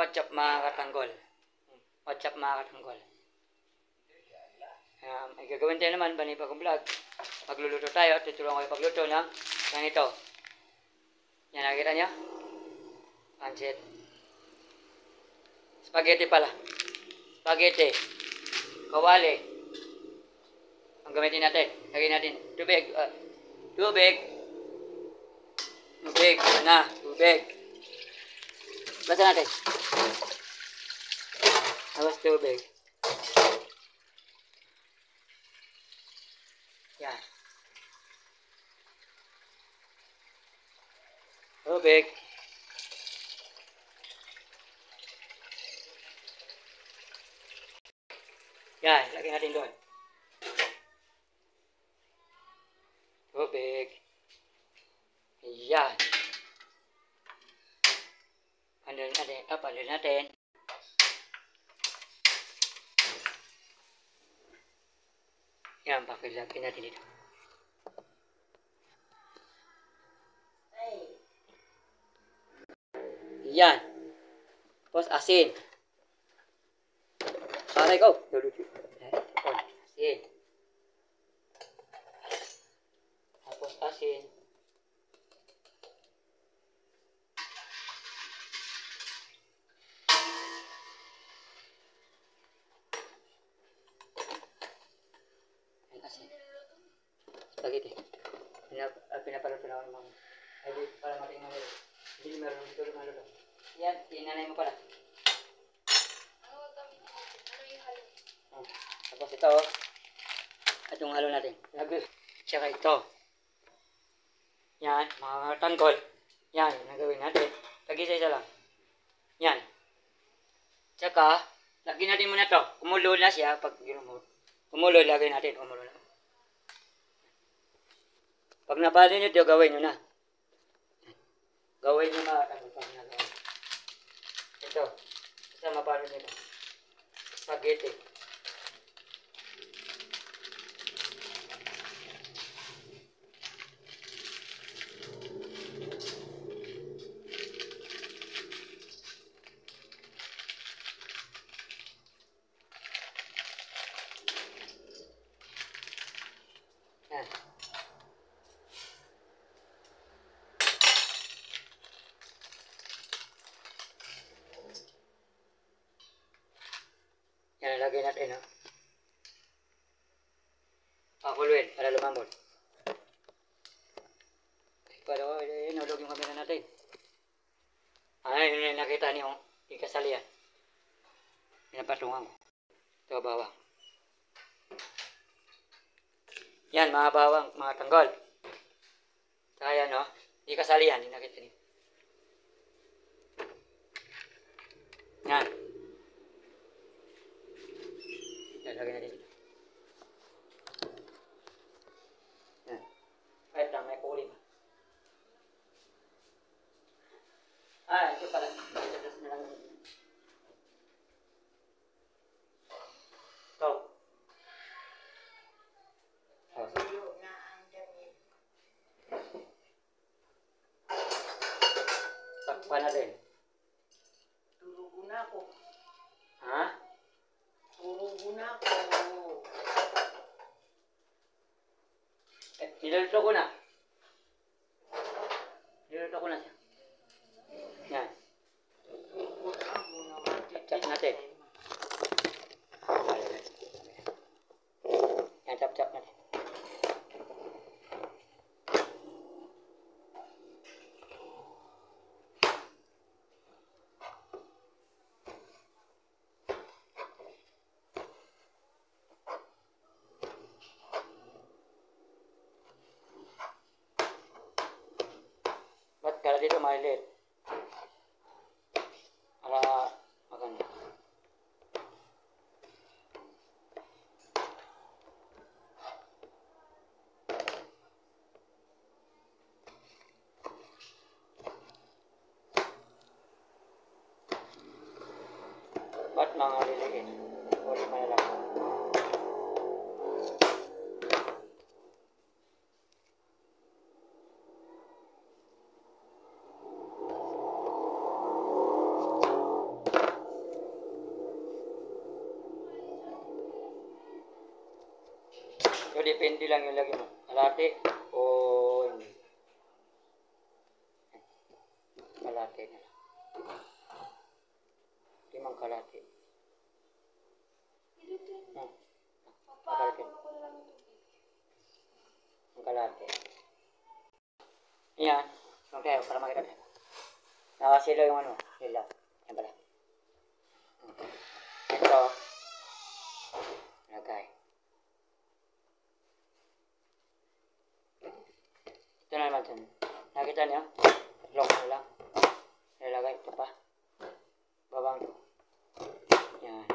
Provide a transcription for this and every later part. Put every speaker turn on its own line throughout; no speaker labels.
What's up mga katanggol? What's up mga katanggol? Ay gagawin tayo naman, panibagong vlog. Magluluto tayo at tutulungan ko yung pagluto ng ganito. Yan, nakikita nyo? Pancit. Spaghetti pala. Spaghetti. Kawali. Ang gamitin natin. Lagyan natin tubig. Tubig. Tubig. Na. Tubig. Basta natin. Tapos tubig. Yan. Tubig. Yan, lagyan natin doon. Tubig. Yan. Panuloy natin. Yan, pakilagyan natin dito. Yan. Tapos asin. Aray ko. Asin. Tapos asin. Spaghetti. Pinapaluto na ako ng mga. Ay, para matingnan mo. Hindi meron dito lumaluto. Yan, tinanay mo pala. Ano yung halo? Tapos ito, at yung halo natin. Tsaka ito. Yan, mga tanggol. Yan, nagawin natin. Tag-isa-isa lang. Yan. Tsaka, lagyan natin muna ito. Kumulo na siya. Pag kumulo, lagyan natin. Kumulo na. Pag napalo nyo ito, gawin nyo na. Gawin nyo mga tanggol. Pag nagawa. Ito. Basta mapalo nyo ito. Spaghetti. Yan. Yan, lagay natin, no? Pakuluin, para lumambot. Para, nulog yung kamera natin. Ay, yun yung nakita niyo, ikasalian. Pinapatungan ko. Ito, bawang. Yan, mga bawang, mga tanggol. Kaya, no? Ikasalian, yung nakita niyo. Yan. Lagyan natin dito. Yan. Kahit lang, may kulim. Ito pala. Ito na lang. Ito. Takpan natin.
Turugo na ako.
Ha?
Turugo na ako.
Niluto ko na. Niluto ko na siya. Yan. Chop natin. Yan, chop natin. Ba't kala dito maliit? Para maganda. Ba't mga liliit? O lima na lang. So, depende lang yung lagay mo. Kalate o hindi. Kalate na lang. Limang kalate. Kalate. Ang kalate. Yan. Okay, para makita tayo. Nakasila yung ano. Sila. Yan pala. Ito. Lagay. Ito na naman dun. Nakita niyo? Lock na lang. Nilagay ito pa. Babang ito. Yan.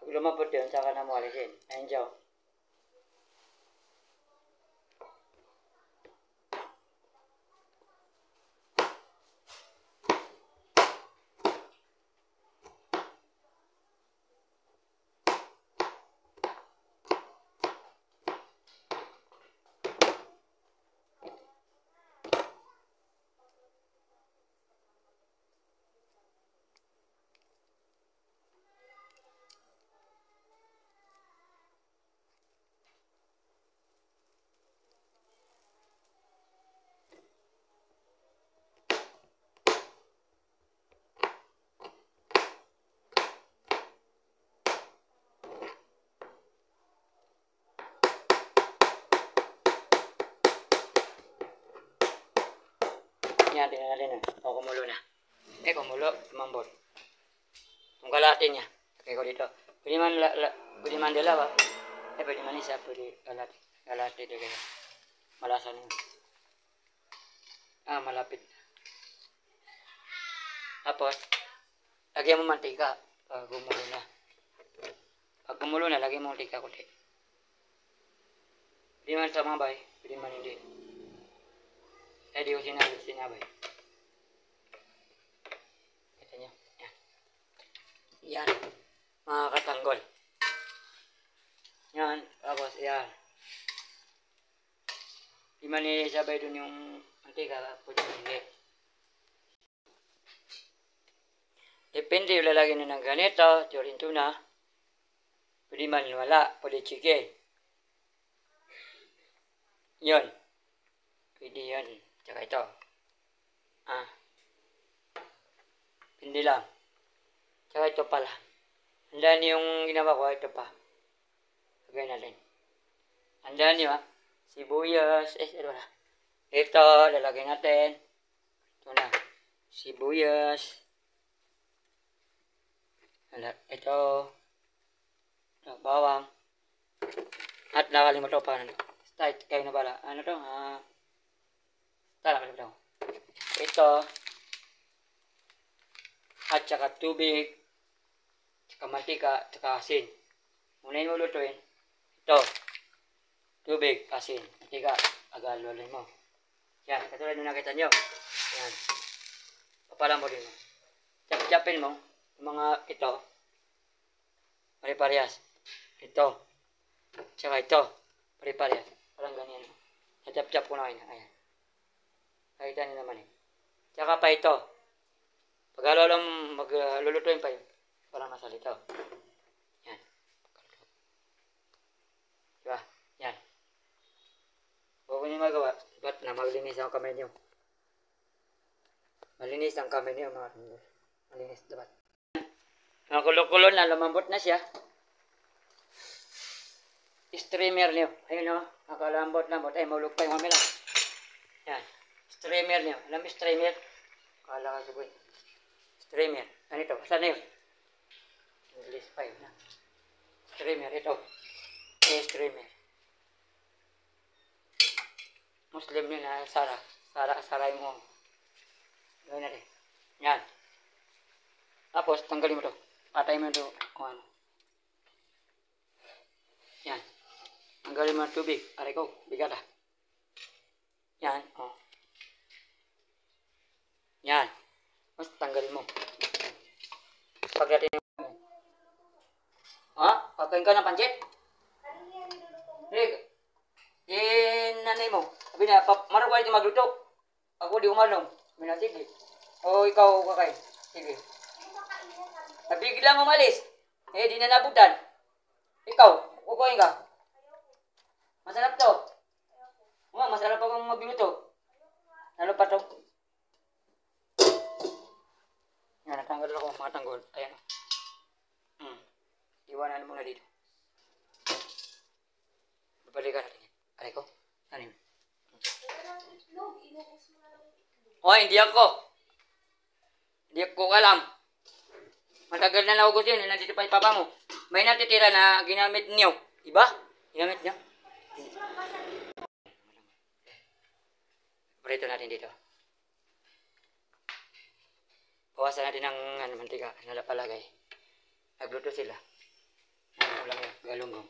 Pag lumabot yun, saka na mo alisin. Ayun siya. Yan, tingnan natin. O, kumulo na. Kumulo. Tumambot. Yung kalate niya. Okay ko dito. Pwede man dalawa. Pwede man isa. Pwede kalate. Kalate ito kaya. Malasa niyo. Malapit. Tapos, lagyan mo mantika. Pag gumulo na. Pag gumulo na, lagyan mo mantika kunti. Pwede man sa mabay. Pwede man hindi. Di ko sinabay. Kita nyo. Yan. Yan. Mga katanggol. Yan. Tapos, yan. Di man isabay dun yung mantika. Pwede hindi. Depende yung lalagyan na ng ganito. Turin tuna. Pwede man wala. Pwede chicken. Yun. Pwede yun. Tsaka ito. Hindi lang. Tsaka ito pala. Handaan yung ginawa ko. Ito pa. Lagay natin. Handaan nyo sibuyas. Ito na. Ito. Lalagay natin. Ito na. Sibuyas. Ito. Bawang. At nakalimutan pa. Start kayo na pala. Ano to? Nakalimutan ko. Ito. At saka tubig. Saka mantika. Saka asin. Unahin mo lutuin. Ito. Tubig. Asin. Mantika. Agalolin mo. Yan. Katulad nung nakita nyo. Yan. Papalang mo din mo. Chap-chapin mo. Yung mga ito. Pare-parehas. Ito. Tsaka ito. Pare-parehas. Parang ganyan. Chap-chap ko na kayo. Ayan. Nakita nyo naman Tsaka pa ito. Pag maglulutuin pa yun. Parang masalito. Yan. Diba? Yan. Huwag nyo magawa. Ba't na maglinis ang kamay nyo? Malinis ang kamay nyo mga kanil. Malinis dapat. Nakulo-kulo na. Lumambot na siya. Streamer nyo. Ayun o. Nakalambot-lambot. Ay, maulog pa yung mamila. Yan. Streamer nyo. Alam mo streamer? Kala ka sabi. Streamer. Ano ito? Saan na yun? English 5 na. Streamer. Ito. Streamer. Muslim nyo na Sara. Sara yung mo. Gawin natin. Yan. Tapos, tanggalin mo ito. Patay mo ito. Kung ano. Yan. Tanggalin mo ang tubig. Aray ko. Bigat Yan. Yan. Mas tanggalin mo. Pagdating ha? Pagkain ka ng pancit? Rick, nanay mo. Sabi na, marunong ka dito magluto. Ako di umarunong. Sabi na, sige. O ikaw kakain. Sige. Biglang umalis. Di na nabutan. Ikaw, kukuhain ka. Masarap to. Masarap akong magluto. Lalo pa to. Yan, natanggal ako mga tanggol. Ayan. Iwanan mo na dito. Babalikan natin yan. Aray ko. Ano yun? Hindi ako. Hindi ko alam. Matagal na naubos yun. Nandito pa yung papa mo. May natitira na ginamit niyo. Diba? Ginamit niyo. Prito natin dito. Bawasan natin ng mantika. Nalapalagay. Nagluto sila. Ulam yung galunggong.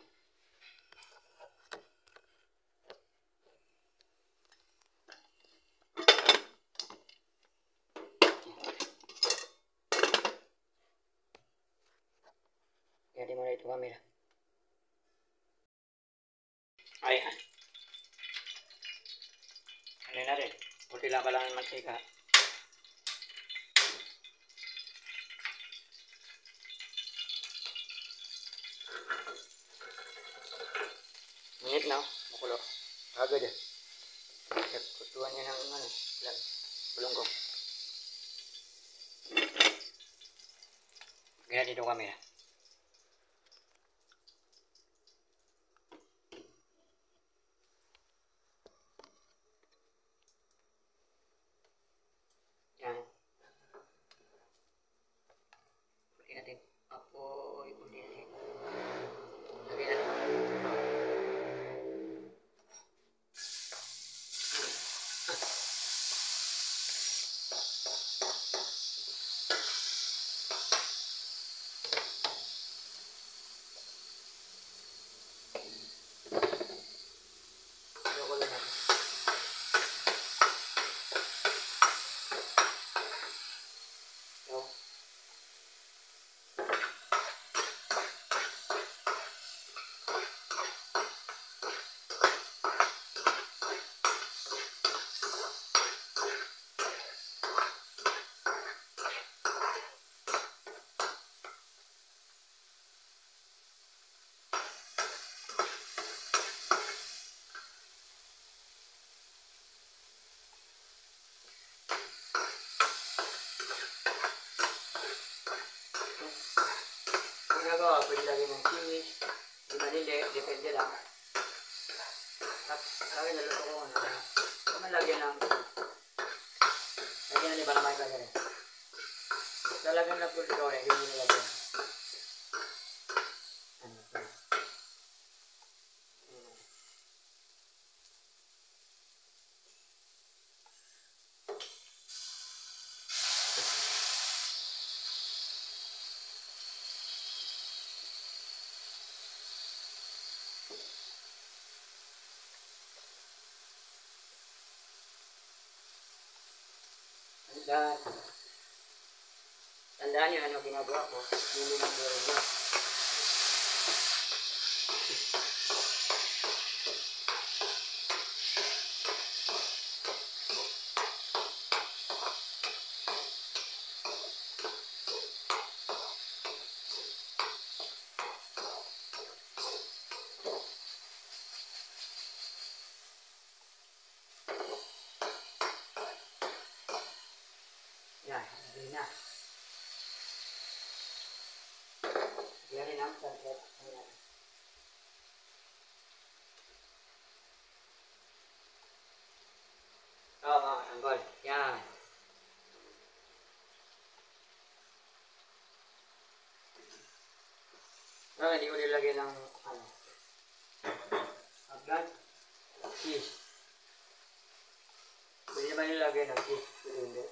Ganti mo na ito camera. Ayan. Ano na rin. Puti lang pala ng mantika. Minit na. Makulo. Agad eh. Kutuan niya ng bulunggong. Ganyan dito camera. Yan. Kunti natin. Apoy. Kunti natin. Lagyan natin. Ginagawa, pwede lagyan ng cheese, di manili, depende lang. Lagyan na luto ko na. Kung man lagyan ng lagyan na iba naman lagyan rin. Lalagyan na pulito ko rin, hindi mo nilagyan. Tandaan nyo ano ginagawa ko, hindi lang gawin nyo. Yan, hindi na. Yan rin ang sunset. Ayan. Oo, anggol. Yan. Pero hindi ko nilagyan ng agad. Cheese. Pwede naman nilagyan ng cheese. Pwede hindi.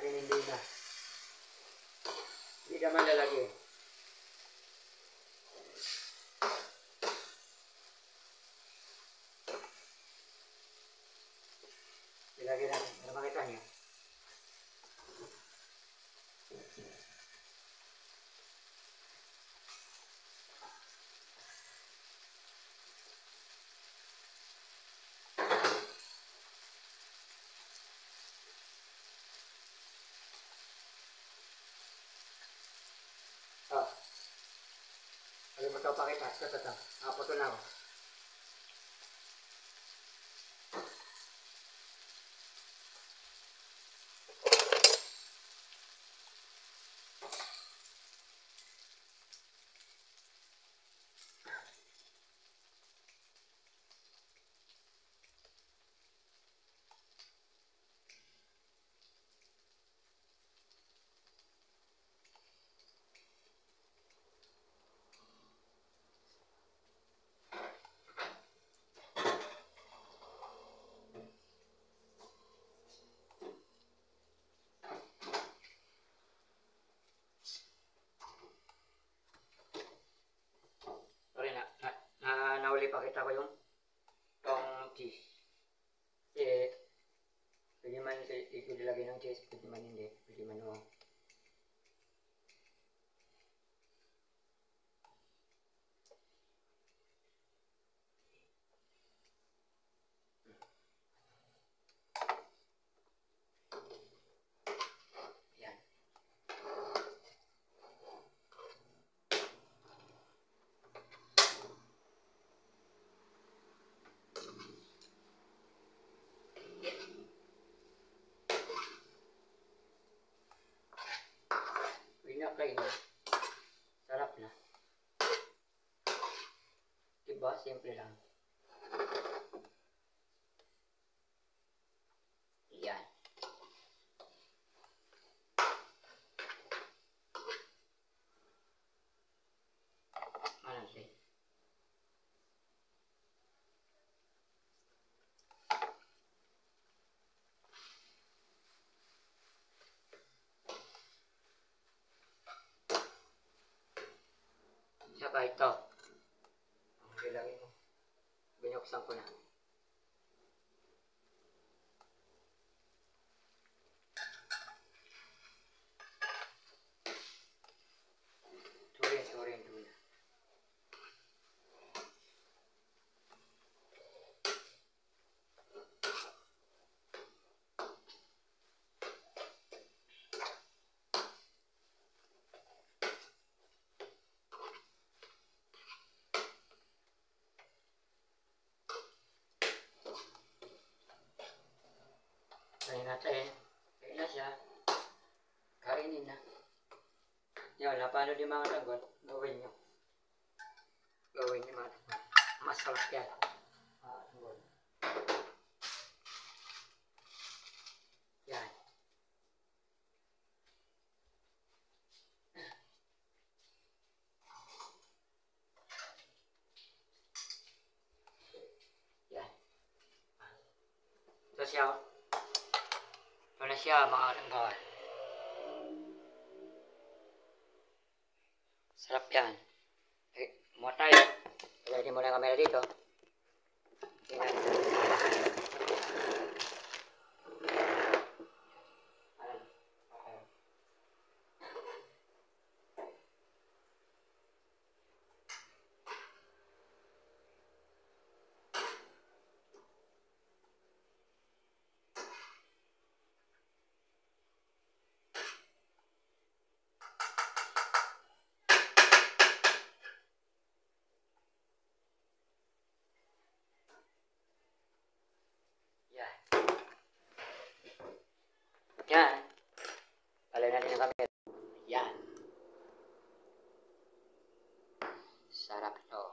Hindi na. Hindi ka man lalagyan. Ilagay natin para makita niyo. Oh. Ano mo ito pakita? Ito. Nakaputo na ako. Sorry nauli pa kita ko yung tong cheese. Kasi pwede man ilagay ng cheese, pwede man hindi, pwede man o. Yan. Pinakain na. Sarap na. Diba? Simple lang. Yan. Manasay. Saka ito. Ilagay mo. Binuksan ko na. Turin na. Kain natin. Kain na siya. Kainin na. Yun, napano din mga tanggol. Gawin nyo. Gawin nyo mga tanggol. Masarap yan. Mga tanggol. Yan. Yan. Ito siya. Ito na siya mga tanggol. Sarap yan. Muha tayo. Lagyan mo na yung camera dito. Yan. Yan. Palay natin yung camera. Yan. Sarap ito.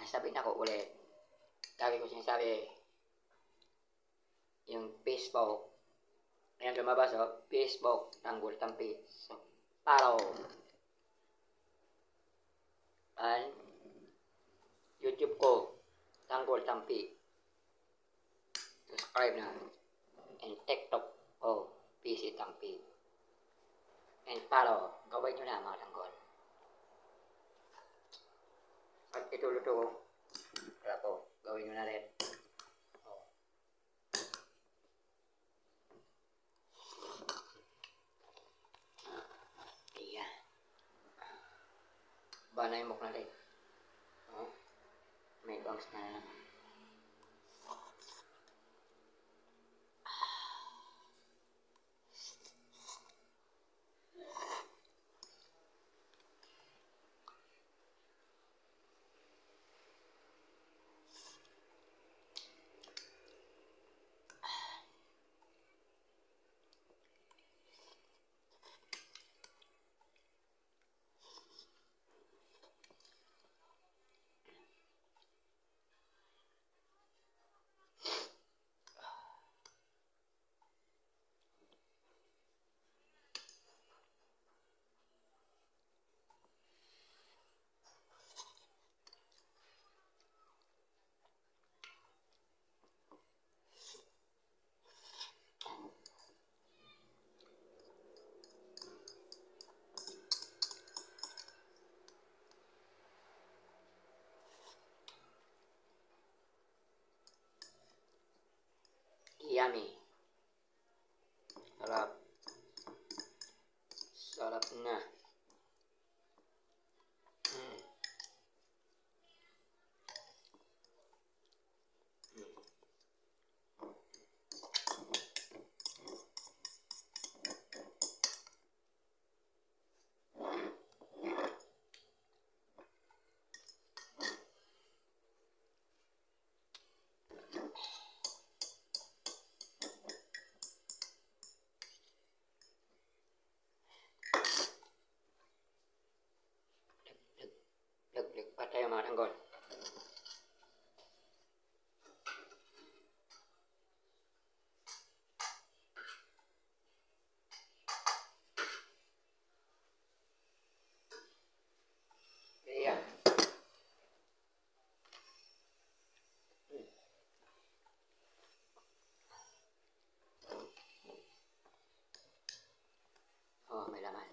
Sabihin ako ulit. Lagi ko sinasabi, yung Facebook, ayan lumabas o, Facebook, Tanggol Tampi. So, follow. And YouTube ko, Tanggol Tampi. subscribe na. And TikTok. Oh, PC Tampi. And follow. Gawin nyo na mga tanggol. At ito luto ko. Kaya po, gawin nyo na rin. Oh. Ayan. Banay mo na rin. Oh. May bangs na naman. Yummy. Sarap. Sarap na. Dagdag pa tayo mga tanggol. Ayan. Oh, may laman.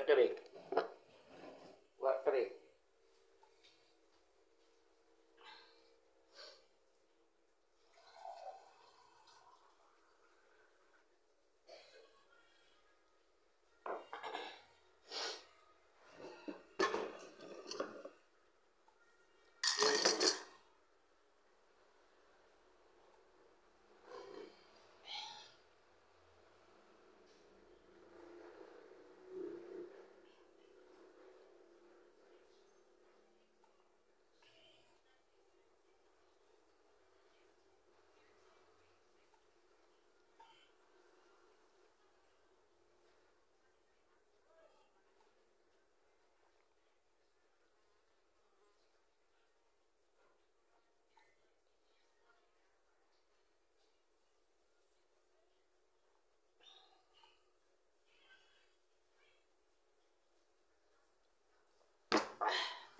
Tubig. Tubig.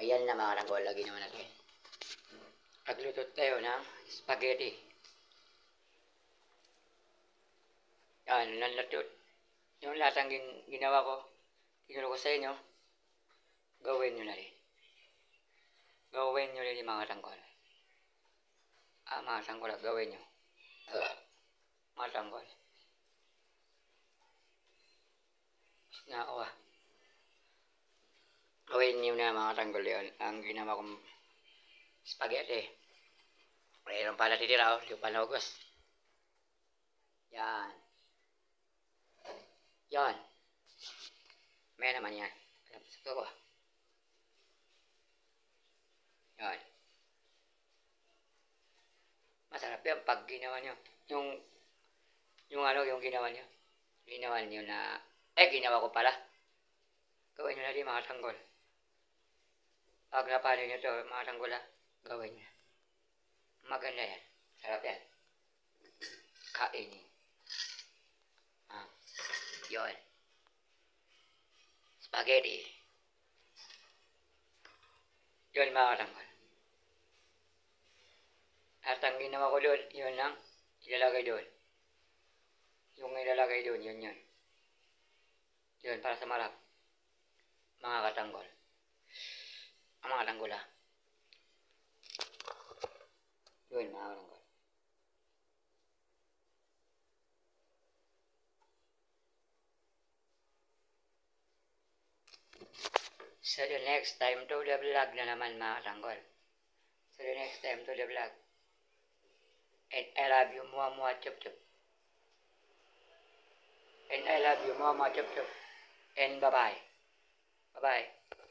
Ayan na mga tanggol, lagi naman natin. Nagluto tayo ng spaghetti. Yan, nalatot. Yung latang ginawa ko, tinuro ko sa inyo, gawin nyo na rin. Gawin nyo rin yung mga tanggol. Mga tanggol, gawin nyo. Mga tanggol. Na ako Gawin nyo na mga tanggol yun. Ang ginawa kong spaghetti. Mayroon pa natitira, hindi ko pa naugos. Yan. Yan. May naman yan. Sabi ko. Yan. Masarap yan pag ginawa nyo. Yung ginawa nyo. Ginawa nyo na, ginawa ko pala. Gawin nyo na din mga tanggol. Pag napano nyo to, mga tanggol gawin nyo. Maganda yan. Sarap yan. Kainin. Yun. Spaghetti. Yun mga tanggol. At ang ginawa ko doon, yun lang, ilalagay doon. Yung ilalagay doon, yun. Yun, para sa marap. Mga katanggol. Ang mga tanggol Yun, mga katanggol. So the next time to the vlog na naman mga katanggol. So the next time to the vlog. And I love you, mua chup chup. And I love you, mua chup chup. And bye-bye. Bye-bye.